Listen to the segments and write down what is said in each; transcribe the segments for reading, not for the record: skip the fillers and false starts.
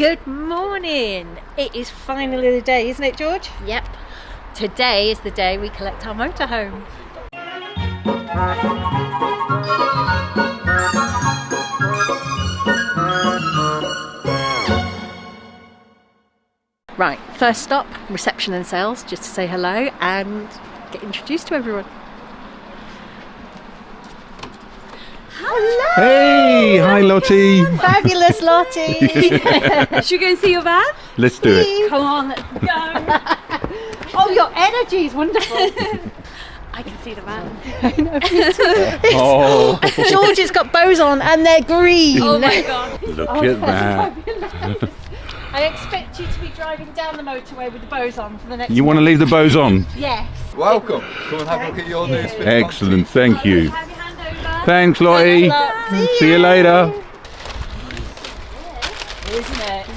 Good morning. It is finally the day, isn't it, George? Yep. Today is the day we collect our motorhome. Right, first stop, reception and sales, just to say hello and get introduced to everyone. Hello! Hey, hi Lottie. Fabulous, Lottie. Should we go and see your van? Let's do it. Come on, let's go. Oh, your energy is wonderful. I can see the van. I know. Oh, George has got bows on and they're green. Oh my god. look at that. Fabulous. I expect you to be driving down the motorway with the bows on for the next You want to leave the bows on? Yes. Welcome. Come and have a look at your new spin. Excellent, thank you. Have your handover. Thanks, Lottie. See you later. Isn't it?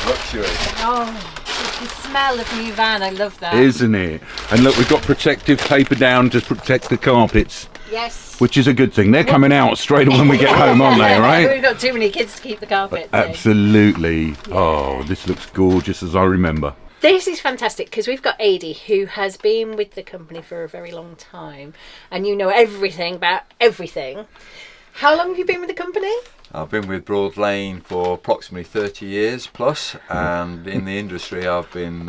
Luxury. Oh, the smell of new van, I love that. Isn't it? And look, we've got protective paper down to protect the carpets, Yes. which is a good thing. They're coming out straight when we get home, aren't they, right? We've got too many kids to keep the carpets in. Absolutely. Oh, this looks gorgeous as I remember. This is fantastic because we've got Adey, who has been with the company for a very long time, and you know everything about everything. How long have you been with the company? I've been with Broad Lane for approximately 30 years plus, and in the industry I've been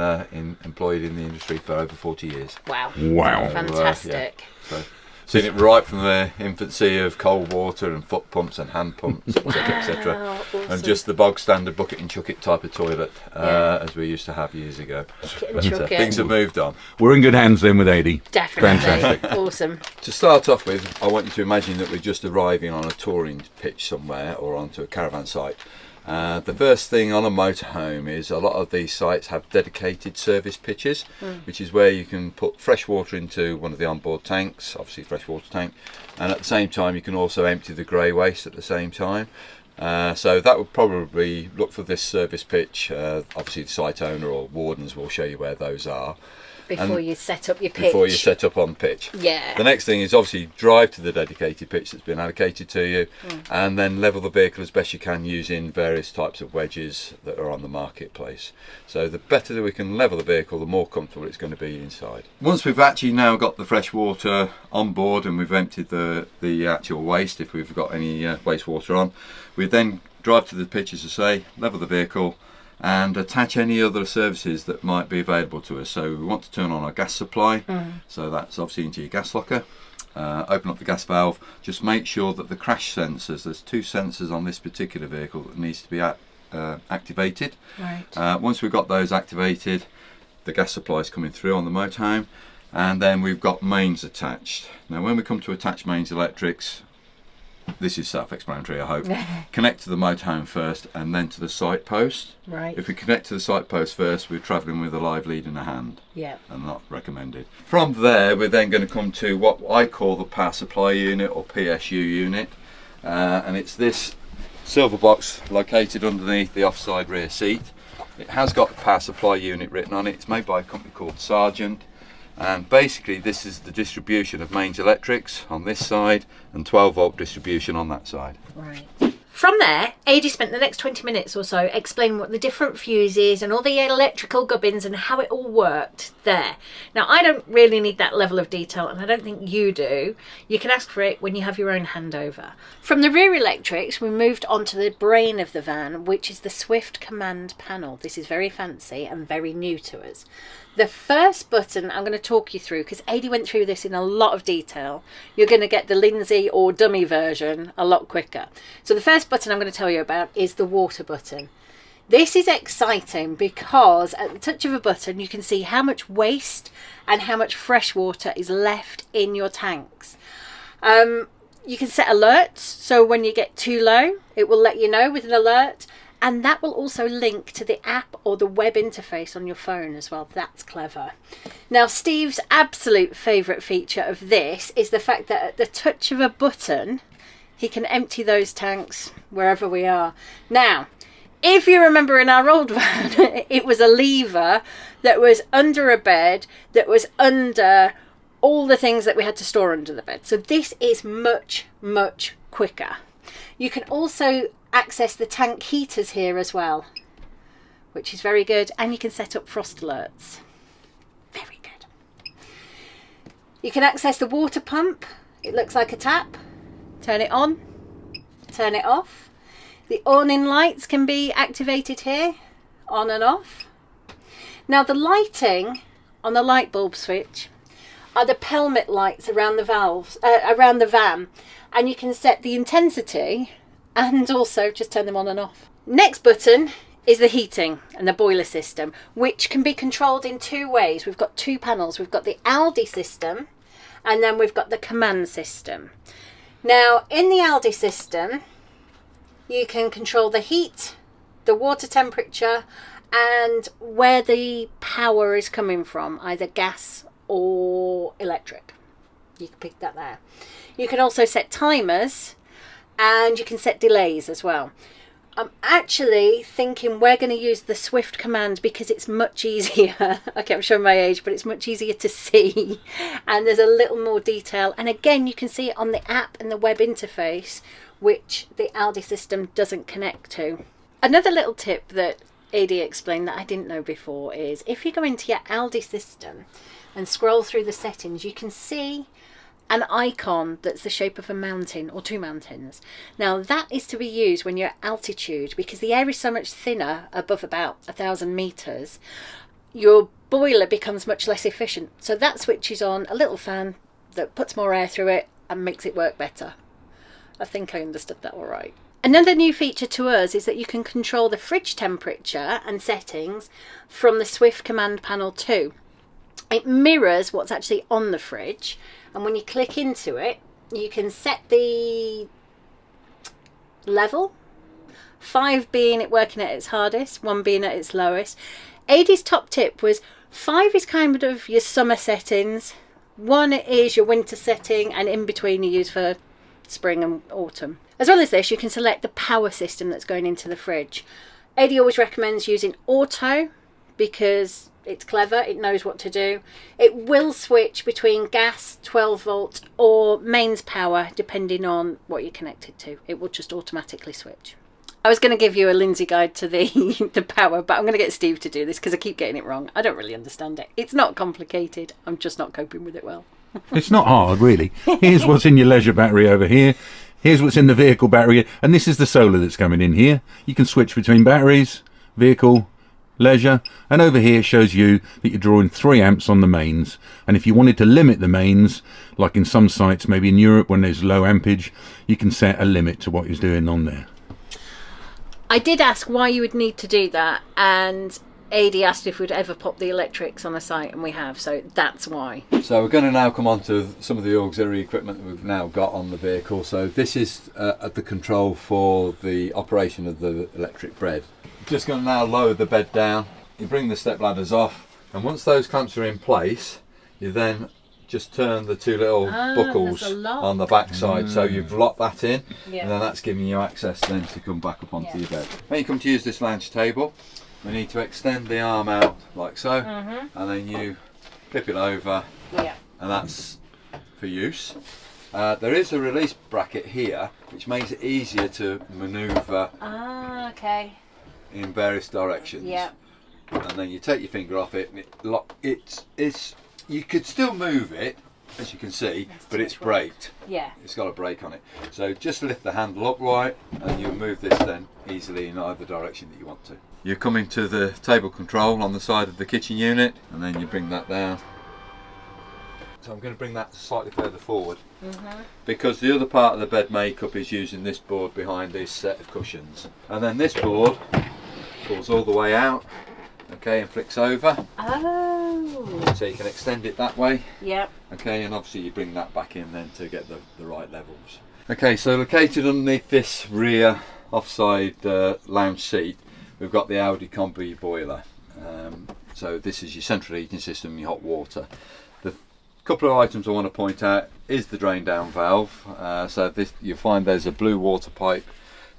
employed in the industry for over 40 years. Wow. Wow. Fantastic. So seen it right from the infancy of cold water and foot pumps and hand pumps, etc., etc., Wow, awesome. and just the bog standard bucket and chuck it type of toilet as we used to have years ago. Bucket and But, chuck it. things have moved on. We're in good hands then with Adey. Definitely. Fantastic. Awesome. To start off with, I want you to imagine that we're just arriving on a touring pitch somewhere or onto a caravan site. The first thing on a motorhome is a lot of these sites have dedicated service pitches, which is where you can put fresh water into one of the onboard tanks, obviously fresh water tank, and at the same time you can also empty the grey waste at the same time. So that would probably look for this service pitch. Obviously the site owner or wardens will show you where those are. Before you set up your pitch. Before you set up on pitch. Yeah. The next thing is obviously drive to the dedicated pitch that's been allocated to you, and then level the vehicle as best you can using various types of wedges that are on the marketplace. So the better that we can level the vehicle, the more comfortable it's going to be inside. Once we've actually now got the fresh water on board and we've emptied the actual waste, if we've got any wastewater on, we then drive to the pitch, as I say, level the vehicle, and attach any other services that might be available to us. So we want to turn on our gas supply, so that's obviously into your gas locker. Open up the gas valve, just make sure that the crash sensors, there's two sensors on this particular vehicle that needs to be activated. Right. Once we've got those activated, the gas supply is coming through on the motorhome, and then we've got mains attached. Now when we come to attach mains electrics, this is self-explanatory, I hope. Connect to the motorhome first and then to the site post. Right. If we connect to the site post first, we're travelling with a live lead in a hand. Yeah. And not recommended. From there, we're then going to come to what I call the power supply unit or PSU unit. And it's this silver box located underneath the offside rear seat. It has got the power supply unit written on it. It's made by a company called Sargent. And basically this is the distribution of mains electrics on this side and 12 volt distribution on that side. Right. From there, Adey spent the next 20 minutes or so explaining what the different fuses and all the electrical gubbins and how it all worked there. Now, I don't really need that level of detail, and I don't think you do. You can ask for it when you have your own handover. From the rear electrics, we moved on to the brain of the van, which is the Swift command panel. This is very fancy and very new to us. The first button I'm going to talk you through, because Adey went through this in a lot of detail. You're going to get the Lindsay or dummy version a lot quicker. So the first button I'm going to tell you about is the water button. This is exciting because at the touch of a button you can see how much waste and how much fresh water is left in your tanks. You can set alerts, so when you get too low it will let you know with an alert. And that will also link to the app or the web interface on your phone as well. That's clever. Now, Steve's absolute favourite feature of this is the fact that at the touch of a button, he can empty those tanks wherever we are. Now, if you remember in our old van, it was a lever that was under a bed, that was under all the things that we had to store under the bed. So this is much, much quicker. You can also access the tank heaters here as well, which is very good, and you can set up frost alerts. Very good. You can access the water pump. It looks like a tap. Turn it on, turn it off. The awning lights can be activated here, on and off. Now the lighting on the light bulb switch are the pelmet lights around the valves, around the van, and you can set the intensity and also just turn them on and off. Next button is the heating and the boiler system, which can be controlled in two ways. We've got two panels. We've got the Adey system, and then we've got the command system. Now in the Adey system, you can control the heat, the water temperature, and where the power is coming from, either gas or electric. You can pick that there. You can also set timers, and you can set delays as well. I'm actually thinking we're going to use the Swift command because it's much easier. Okay, I'm showing my age, but it's much easier to see, and there's a little more detail. And again, you can see it on the app and the web interface, which the Adey system doesn't connect to. Another little tip that Adey explained that I didn't know before is if you go into your Adey system and scroll through the settings, you can see an icon that's the shape of a mountain or two mountains. Now that is to be used when you're at altitude, because the air is so much thinner above about 1,000 meters, your boiler becomes much less efficient. So that switches on a little fan that puts more air through it and makes it work better. I think I understood that all right. Another new feature to us is that you can control the fridge temperature and settings from the Swift command panel too. It mirrors what's actually on the fridge, and when you click into it, you can set the level, 5 being it working at its hardest, 1 being at its lowest. Adey's top tip was 5 is kind of your summer settings, 1 is your winter setting, and in between you use for spring and autumn. As well as this, you can select the power system that's going into the fridge. Adey always recommends using auto because it's clever, it knows what to do. It will switch between gas, 12 volt, or mains power depending on what you're connected to. It will just automatically switch. I was going to give you a Lindsay guide to the power, but I'm going to get Steve to do this because I keep getting it wrong. I don't really understand it. It's not complicated, I'm just not coping with it well. It's not hard, really. Here's what's in your leisure battery over here. Here's what's in the vehicle battery, and this is the solar that's coming in here. You can switch between batteries, vehicle, leisure, and over here shows you that you're drawing 3 amps on the mains. And if you wanted to limit the mains, like in some sites, maybe in Europe when there's low ampage, you can set a limit to what you're doing on there. I did ask why you would need to do that, and Adey asked if we'd ever pop the electrics on a site, and we have, so that's why. So we're going to now come on to some of the auxiliary equipment that we've now got on the vehicle. So this is at the control for the operation of the electric bed. Just going to now lower the bed down. You bring the step ladders off, and once those clamps are in place, you then just turn the 2 little buckles on the back side. So you've locked that in, and then that's giving you access then to come back up onto your bed. When you come to use this lounge table, we need to extend the arm out like so, and then you flip it over, and that's for use. There is a release bracket here which makes it easier to manoeuvre in various directions. And then you take your finger off it, and you could still move it, as you can see, but it's braked. It's got a brake on it. So just lift the handle upright and you'll move this then easily in either direction that you want to. You're coming to the table control on the side of the kitchen unit, and then you bring that down. So I'm going to bring that slightly further forward, because the other part of the bed makeup is using this board behind this set of cushions. And then this board pulls all the way out, okay, and flicks over. So you can extend it that way. Okay, and obviously you bring that back in then to get the right levels. Okay, so located underneath this rear offside lounge seat, we've got the Adey combi boiler. So this is your central heating system, your hot water. The couple of items I want to point out is the drain down valve. So this, you find there's a blue water pipe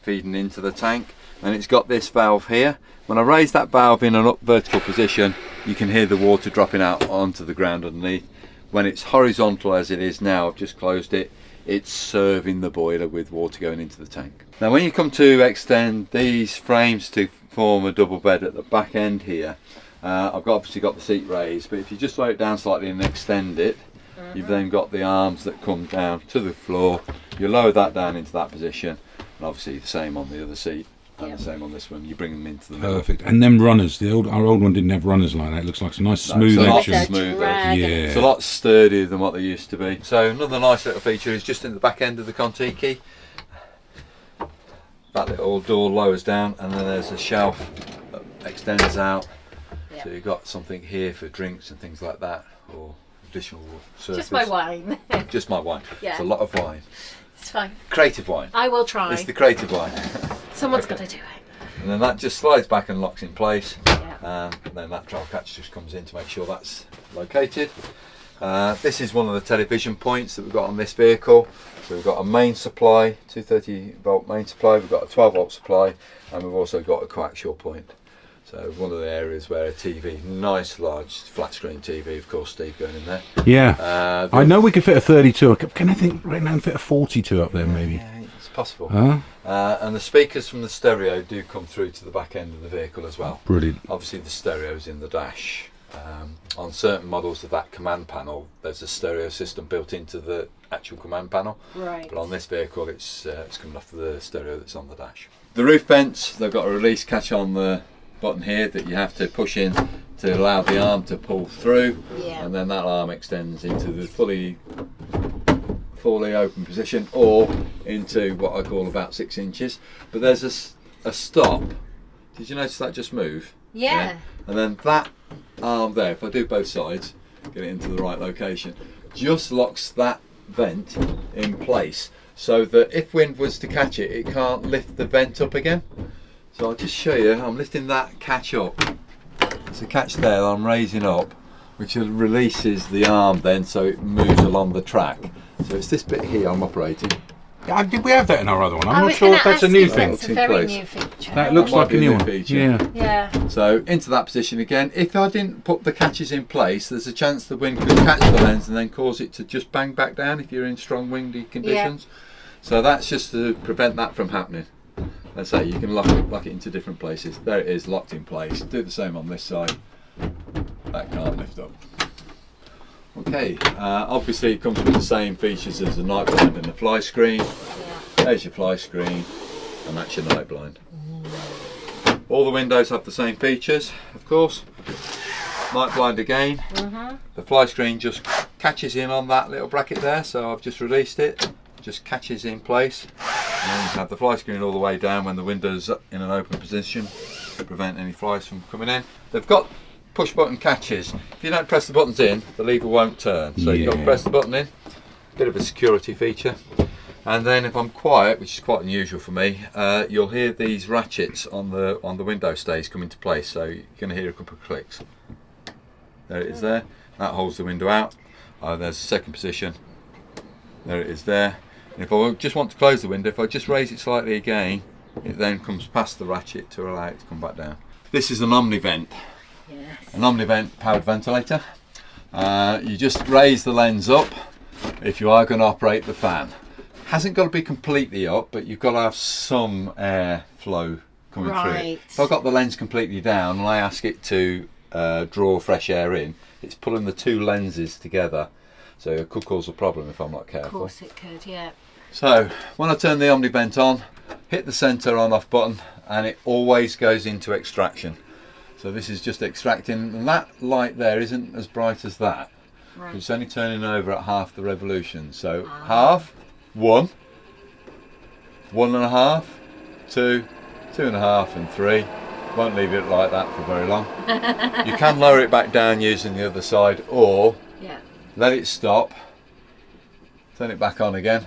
feeding into the tank, and it's got this valve here. When I raise that valve in an up vertical position, you can hear the water dropping out onto the ground underneath. When it's horizontal as it is now, I've just closed it, it's serving the boiler with water going into the tank. Now when you come to extend these frames to form a double bed at the back end here, I've obviously got the seat raised, but if you just lower it down slightly and extend it, you've then got the arms that come down to the floor. You lower that down into that position, and obviously the same on the other seat. And the same on this one. You bring them into the middle. Perfect. And them runners, our old one didn't have runners like that. It looks like a nice smooth it's a lot action. smoother. Yeah. It's a lot sturdier than what they used to be. So another nice little feature is just in the back end of the Kon-Tiki. That little door lowers down, and then there's a shelf that extends out. Yep. So you've got something here for drinks and things like that, or additional service. Just my wine. Just my wine. Yeah. It's a lot of wine. It's fine. Creative wine. I will try. It's the creative wine. Someone's got to do it. And then that just slides back and locks in place. Yeah. And then that travel catch just comes in to make sure that's located. This is one of the television points that we've got on this vehicle. So we've got a main supply, 230 volt main supply, we've got a 12 volt supply, and we've also got a coaxial point. So one of the areas where a TV, nice large flat screen TV, of course Steve going in there. Yeah. I know we could fit a 32. Can I think right now fit a 42 up there maybe? Yeah, it's possible. Huh? And the speakers from the stereo do come through to the back end of the vehicle as well. Brilliant. Obviously the stereo's in the dash. On certain models of that command panel, there's a stereo system built into the actual command panel. Right. But on this vehicle, it's coming off the stereo that's on the dash. The roof vents, they've got a release catch on the button here that you have to push in to allow the arm to pull through. Yeah. And then that arm extends into the fully open position, or into what I call about 6 inches. But there's a stop. Did you notice that just move? Yeah. And then that arm there, if I do both sides, get it into the right location, just locks that vent in place so that if wind was to catch it, it can't lift the vent up again. So I'll just show you, I'm lifting that catch up. There's a catch there that I'm raising up, which releases the arm then so it moves along the track. So it's this bit here I'm operating. Did we have that in our other one? I I'm not was sure gonna if that's a ask new you, thing. That's a very new feature. That looks might like be a a new new one. feature. Yeah. Yeah. So into that position again. If I didn't put the catches in place, there's a chance the wind could catch the lens and then cause it to just bang back down if you're in strong windy conditions. So that's just to prevent that from happening. Let's say you can lock it into different places. There it is, locked in place. Do the same on this side. That can't lift up. Okay, obviously it comes with the same features as the night blind and the fly screen. There's your fly screen, and that's your night blind. All the windows have the same features, of course. Night blind again. The fly screen just catches in on that little bracket there, so I've just released it. Just catches in place. And then you have the fly screen all the way down when the window's in an open position to prevent any flies from coming in. They've got push button catches. If you don't press the buttons in, the lever won't turn. So you've got to press the button in. Bit of a security feature. And then if I'm quiet, which is quite unusual for me, you'll hear these ratchets on the window stays come into place. So you're going to hear a couple of clicks. There it is there. That holds the window out. There's the second position. There it is there. And if I just want to close the window, if I just raise it slightly again, it then comes past the ratchet to allow it to come back down. This is an Omni Vent. Yes. An Omni Vent powered ventilator. You just raise the lens up if you are going to operate the fan. Hasn't got to be completely up, but you've got to have some air flow coming through it. If I've got the lens completely down and I ask it to draw fresh air in, it's pulling the two lenses together, so it could cause a problem if I'm not careful. Of course it could, yeah. So when I turn the Omni Vent on, hit the centre on off button, and it always goes into extraction. So this is just extracting, and that light there isn't as bright as that. Right. It's only turning over at half the revolution. So half, 1, 1.5, 2, 2.5 and 3. Won't leave it like that for very long. You can lower it back down using the other side, or let it stop, turn it back on again,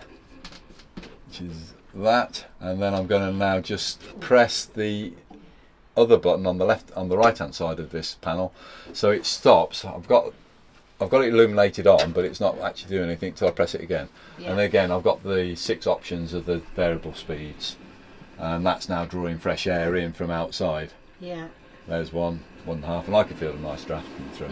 which is that, and then I'm going to now just press the other button on the right hand side of this panel so it stops. I've got it illuminated on, but it's not actually doing anything till I press it again. And again I've got the 6 options of the variable speeds, and that's now drawing fresh air in from outside. There's 1, 1.5, and I can feel a nice draft coming through.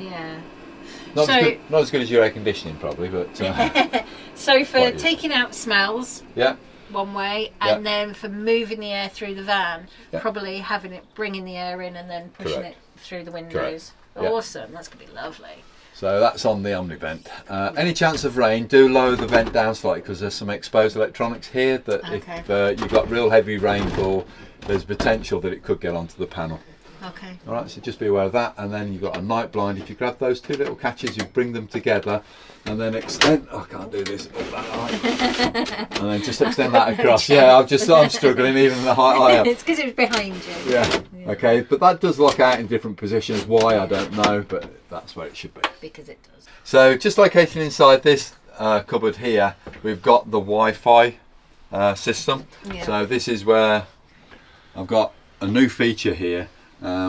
Not, So- not as good as your air conditioning probably, but So for Quite useful. taking out smells yeah. one way, Yeah. and then for moving the air through the van, Yeah. probably having it, bringing the air in and then pushing Correct. it through the windows. Yeah. Awesome, that's going to be lovely. So that's on the Omni Vent. Any chance of rain, do lower the vent down slightly because there's some exposed electronics here that Okay. if you've got real heavy rainfall, there's potential that it could get onto the panel. Okay. All right, so just be aware of that. And then you've got a night blind. If you grab those two little catches, you bring them together and then extend. Oh, I can't do this. And then just extend that across. Yeah, I'm struggling even the height I am. It's because it's behind you. Yeah. Okay, but that does lock out in different positions. Why, I don't know, but that's where it should be. Because it does. So just located inside this cupboard here, we've got the Wi-Fi system. Yeah. So this is where I've got a new feature here,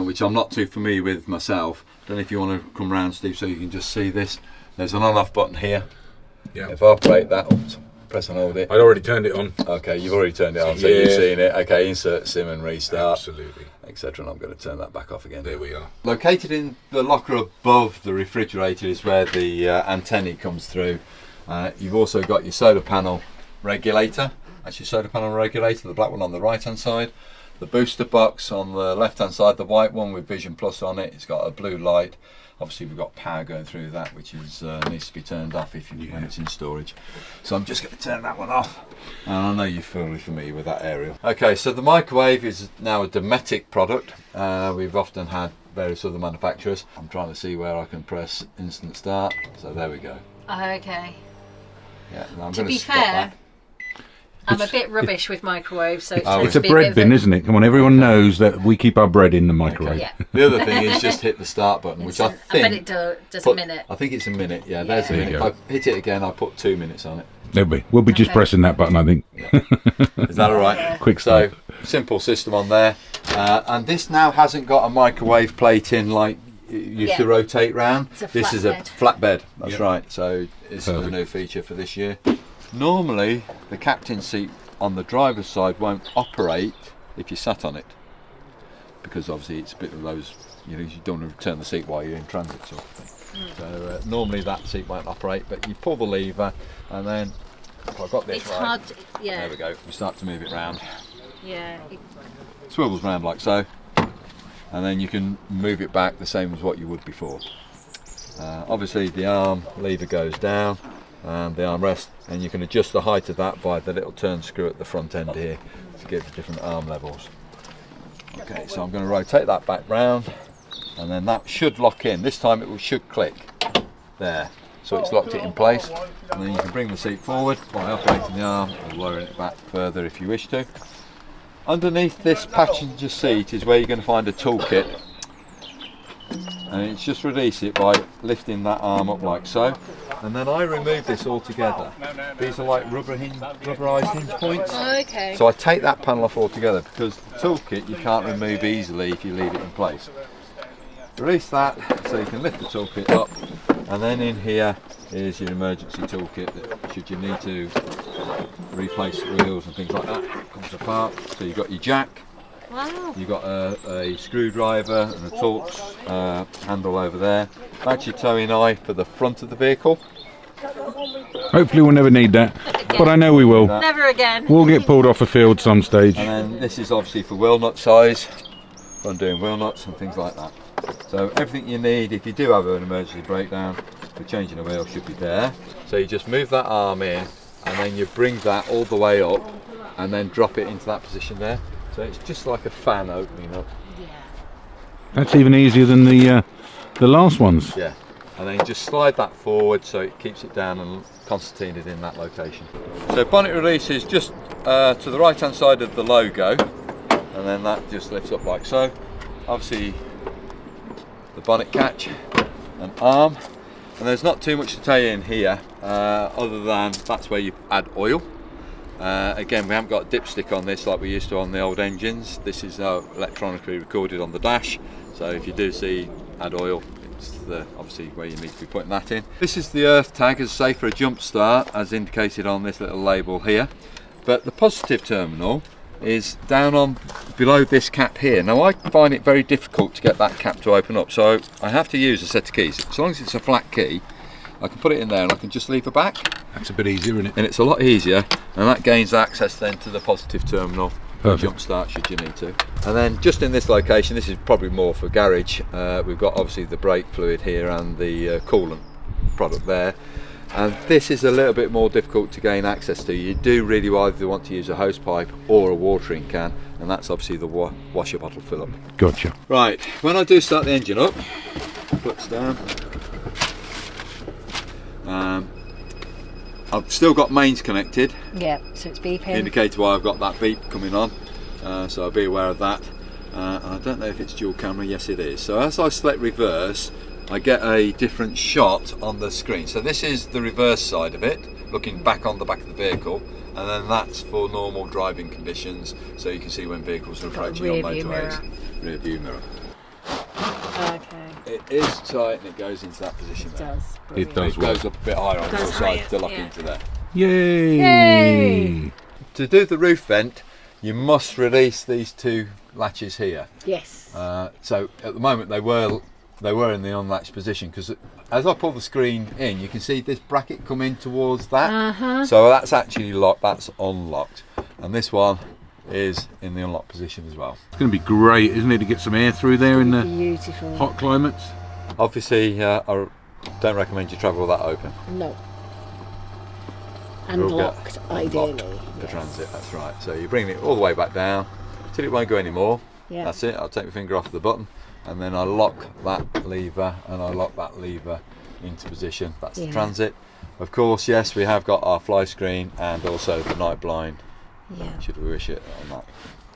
which I'm not too familiar with myself. Don't know if you want to come round, Steve, so you can just see this. There's an on-off button here. Yeah. If I operate that, oops, press and hold it. I'd already turned it on. Okay, you've already turned it on, so Yeah. you've seen it. Okay, insert SIM and restart, Absolutely. etc. And I'm going to turn that back off again. There we are. Located in the locker above the refrigerator is where the antennae comes through. You've also got your solar panel regulator. That's your solar panel regulator, the black one on the right hand side. The booster box on the left hand side, the white one with Vision Plus on it. It's got a blue light. Obviously we've got power going through that, which is needs to be turned off when it's in storage. So I'm just going to turn that one off. And I know you're fully familiar with that aerial. Okay, so the microwave is now a Dometic product. We've often had various other manufacturers. I'm trying to see where I can press instant start. So there we go. Okay. Yeah, and I'm To going be stop fair, that. I'm a bit rubbish with microwaves, so it Oh, tends It's to a be bread bit of bin, isn't it? Come on, everyone knows that we keep our bread in the microwave. Yeah. The other thing is just hit the start button, which I I bet think it does a put- minute. I think it's a minute. Yeah, there's a There you minute. go. If I hit it again, I put 2 minutes on it. There'll be. We'll be just Okay. pressing that button, I think. Is that all right? Quick So start. simple system on there, and this now hasn't got a microwave plate in like you used to Yeah. rotate round. It's a This is a flatbed. flatbed. That's Yep. right. So it's a Perfect. new feature for this year. Normally, the captain's seat on the driver's side won't operate if you sat on it, because obviously it's a bit of those. You don't want to turn the seat while you're in transit, sort of thing. So normally that seat won't operate, but you pull the lever, and then if I've got this It's right, hard. Yeah. there we go. We start to move it round. Yeah. Swivels round like so, and then you can move it back the same as what you would before. Obviously the arm lever goes down and the armrest, and you can adjust the height of that by the little turn screw at the front end here to get the different arm levels. Okay, so I'm going to rotate that back round, and then that should lock in. This time it should click there, so it's locked it in place, and then you can bring the seat forward by operating the arm or lowering it back further if you wish to. Underneath this passenger seat is where you're going to find a toolkit, and it's just release it by lifting that arm up like so, and then I remove this altogether. These are like rubberized hinge points. Okay. So I take that panel off altogether because the toolkit you can't remove easily if you leave it in place. Release that so you can lift the toolkit up, and then in here is your emergency toolkit that should you need to replace wheels and things like that, it comes apart. So you've got your jack, Wow. you've got a screwdriver and a Torx handle over there. That's your towing eye for the front of the vehicle. Hopefully we'll never need that, but I know we will. Never again. We'll get pulled off a field some stage. And then this is obviously for wheel nut size, for undoing wheel nuts and things like that. So everything you need if you do have an emergency breakdown for changing a wheel should be there. So you just move that arm in, and then you bring that all the way up and then drop it into that position there. So it's just like a fan opening up. That's even easier than the last ones. Yeah. And then you just slide that forward so it keeps it down and concertinaed in that location. So bonnet release is just to the right hand side of the logo, and then that just lifts up like so. Obviously the bonnet catch and arm, and there's not too much to tell you in here other than that's where you add oil. Again, we haven't got a dipstick on this like we used to on the old engines. This is electronically recorded on the dash, so if you do see add oil, it's obviously where you need to be putting that in. This is the earth tag, as safe for a jump start, as indicated on this little label here. But the positive terminal is down on below this cap here. Now I find it very difficult to get that cap to open up, so I have to use a set of keys. As long as it's a flat key, I can put it in there and I can just lever back. That's a bit easier, isn't it? And it's a lot easier, and that gains access then to the positive terminal. Perfect. Jump start should you need to. And then just in this location, this is probably more for garage, we've got obviously the brake fluid here and the coolant product there. And this is a little bit more difficult to gain access to. You do really either want to use a hose pipe or a watering can, and that's obviously the washer bottle fill up. Gotcha. Right, when I do start the engine up, flips down. I've still got mains connected. Yeah, so it's beeping. Indicator why I've got that beep coming on, so I'll be aware of that. And I don't know if it's dual camera. Yes, it is. So as I select reverse, I get a different shot on the screen. So this is the reverse side of it, looking back on the back of the vehicle, and then that's for normal driving conditions, so you can see when vehicles are approaching on motorways. Rear view mirror. Okay. It is tight and it goes into that position there. It does It well. goes up a bit higher on the Goes side higher, to lock yeah. into there. Yay! Yay! To do the roof vent, you must release these two latches here. Yes. So at the moment they were in the unlatched position, because as I pull the screen in, you can see this bracket come in towards that. So that's actually locked. That's unlocked, and this one is in the unlocked position as well. It's going to be great, isn't it, to get some air through there in the Beautiful. hot climates? Obviously, I don't recommend you travel with that open. No. And We'll get locked, ideally. Unlocked for Yes. transit. That's right. So you bring it all the way back down till it won't go anymore. Yeah. That's it. I'll take my finger off the button, and then I lock that lever, and I lock that lever into position. That's the Yeah. transit. Of course, yes, we have got our fly screen and also the night blind, Yeah. should we wish it on that.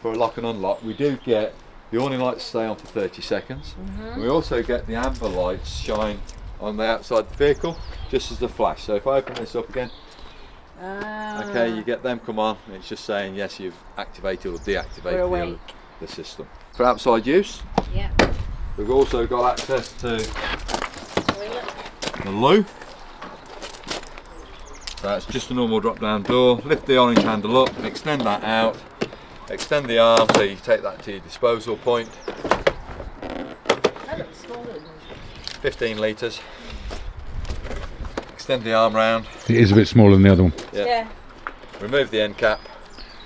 For a lock and unlock, we do get the awning lights stay on for 30 seconds. We also get the amber lights shine on the outside of the vehicle, just as the flash. So if I open this up again, okay, you get them come on, and it's just saying yes, you've activated or We're deactivated awake. the system. For outside use, Yeah. we've also got access to the loo. So that's just a normal drop down door. Lift the orange handle up, extend that out, extend the arm so you take that to your disposal point. 15 litres. Extend the arm round, It is a bit smaller than the other one. Yeah. remove the end cap,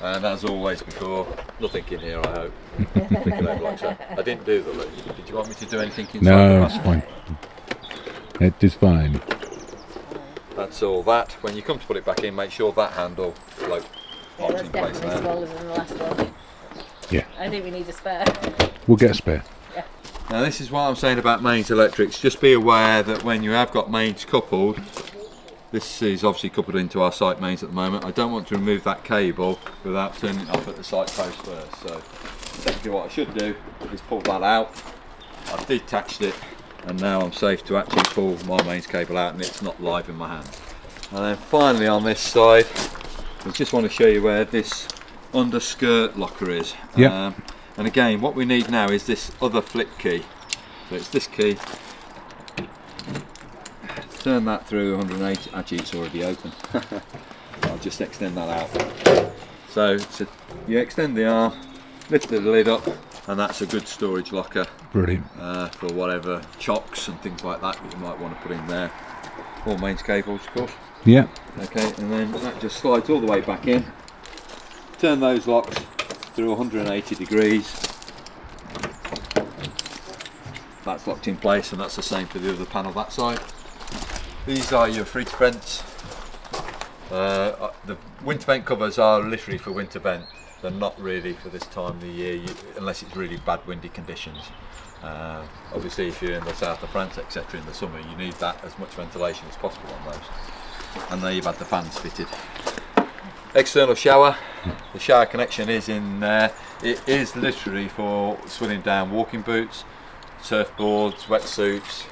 and as always before, nothing in here I hope. I didn't do the loo. Did you want me to do anything inside? No, the that's bath? fine. It is fine. That's all that. When you come to put it back in, make sure that handle locks Yeah, that's in place definitely there. smaller than the last one. Yeah, I think we need a spare. we'll get a spare. Now this is what I'm saying about mains electrics. Just be aware that when you have got mains coupled, this is obviously coupled into our site mains at the moment. I don't want to remove that cable without turning it off at the site post first. So technically what I should do is pull that out. I've detached it, and now I'm safe to actually pull my mains cable out and it's not live in my hand. And then finally on this side, I just want to show you where this underskirt locker is. Yeah. And again, what we need now is this other flip key. So it's this key. Turn that through 180. Actually, it's already open. I'll just extend that out. So you extend the arm, lift the lid up, and that's a good storage locker Brilliant. for whatever chocks and things like that you might want to put in there. All mains cables, of course. Yeah, Okay, and then that just slides all the way back in. Turn those locks through 180 degrees. That's locked in place, and that's the same for the other panel that side. These are your fridge vents. The winter vent covers are literally for winter vent. They're not really for this time of the year, unless it's really bad windy conditions. Obviously if you're in the south of France, etc., in the summer, you need that as much ventilation as possible on those. And there you've had the fans fitted. External shower. The shower connection is in there. It is literally for swimming down walking boots, surfboards, wetsuits,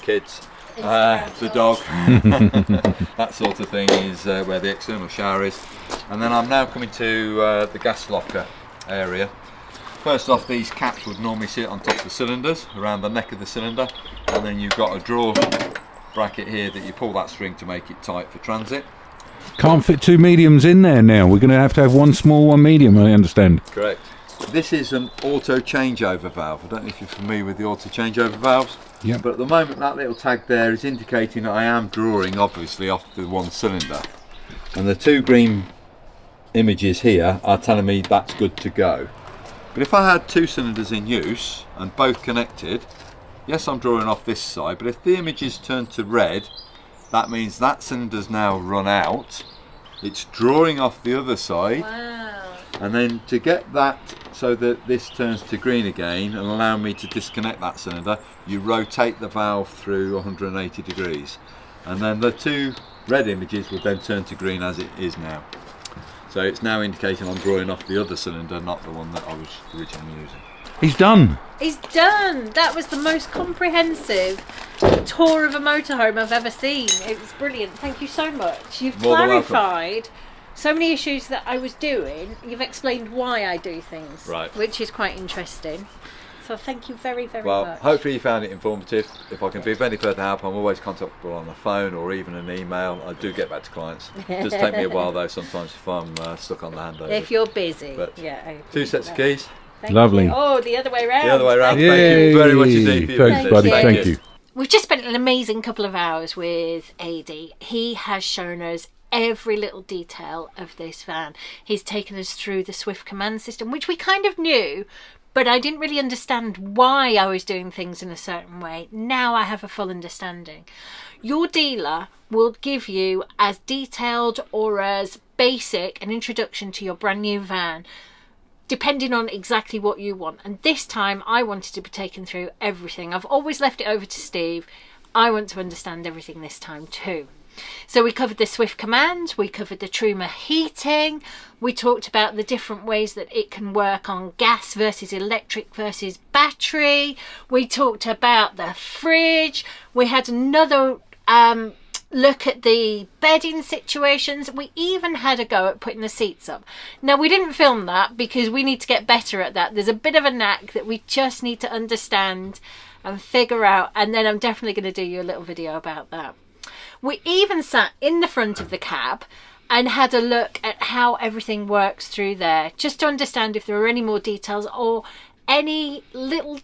kids, the dog, that sort of thing is where the external shower is. And then I'm now coming to the gas locker area. First off, these caps would normally sit on top of the cylinders, around the neck of the cylinder, and then you've got a drawer bracket here that you pull that string to make it tight for transit. Can't fit two mediums in there now. We're going to have one small, one medium, I understand. Correct. This is an auto changeover valve. I don't know if you're familiar with the auto changeover valves. Yeah. But at the moment that little tag there is indicating that I am drawing obviously off the one cylinder. And the two green images here are telling me that's good to go. But if I had two cylinders in use and both connected, yes, I'm drawing off this side, but if the images turn to red, that means that cylinder's now run out. It's drawing off the other side. Wow. And then to get that so that this turns to green again and allow me to disconnect that cylinder, you rotate the valve through 180 degrees. And then the two red images will then turn to green as it is now. So it's now indicating I'm drawing off the other cylinder, not the one that I was originally using. He's done. He's done. That was the most comprehensive tour of a motorhome I've ever seen. It was brilliant. Thank you so much. You've More than welcome. clarified so many issues that I was doing. You've explained why I do things, Right. which is quite interesting. So thank you very, very Well, much. hopefully you found it informative. If I can be of any further help, I'm always contactable on the phone or even an email. I do get back to clients. It does take me a while though sometimes if I'm stuck on the handover. If you're busy. But yeah. I two sets of appreciate keys. that. Thank Lovely. you. Oh, the other way round. The other way around. Thank Thank you very much Yay. indeed for your Thanks, visit. buddy. Thank Thank you. We've just spent an amazing couple of hours with Adey. He has shown us every little detail of this van. He's taken us through the Swift command system, which we kind of knew, but I didn't really understand why I was doing things in a certain way. Now I have a full understanding. Your dealer will give you as detailed or as basic an introduction to your brand new van, depending on exactly what you want. And this time I wanted to be taken through everything. I've always left it over to Steve. I want to understand everything this time too. So we covered the Swift command, we covered the Truma heating, we talked about the different ways that it can work on gas versus electric versus battery, we talked about the fridge, we had another look at the bedding situations, we even had a go at putting the seats up. Now we didn't film that because we need to get better at that. There's a bit of a knack that we just need to understand and figure out, and then I'm definitely going to do you a little video about that. We even sat in the front of the cab and had a look at how everything works through there, just to understand if there are any more details or any little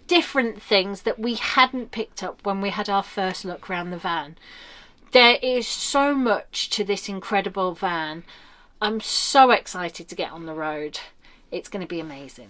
different things that we hadn't picked up when we had our first look around the van. There is so much to this incredible van. I'm so excited to get on the road. It's going to be amazing.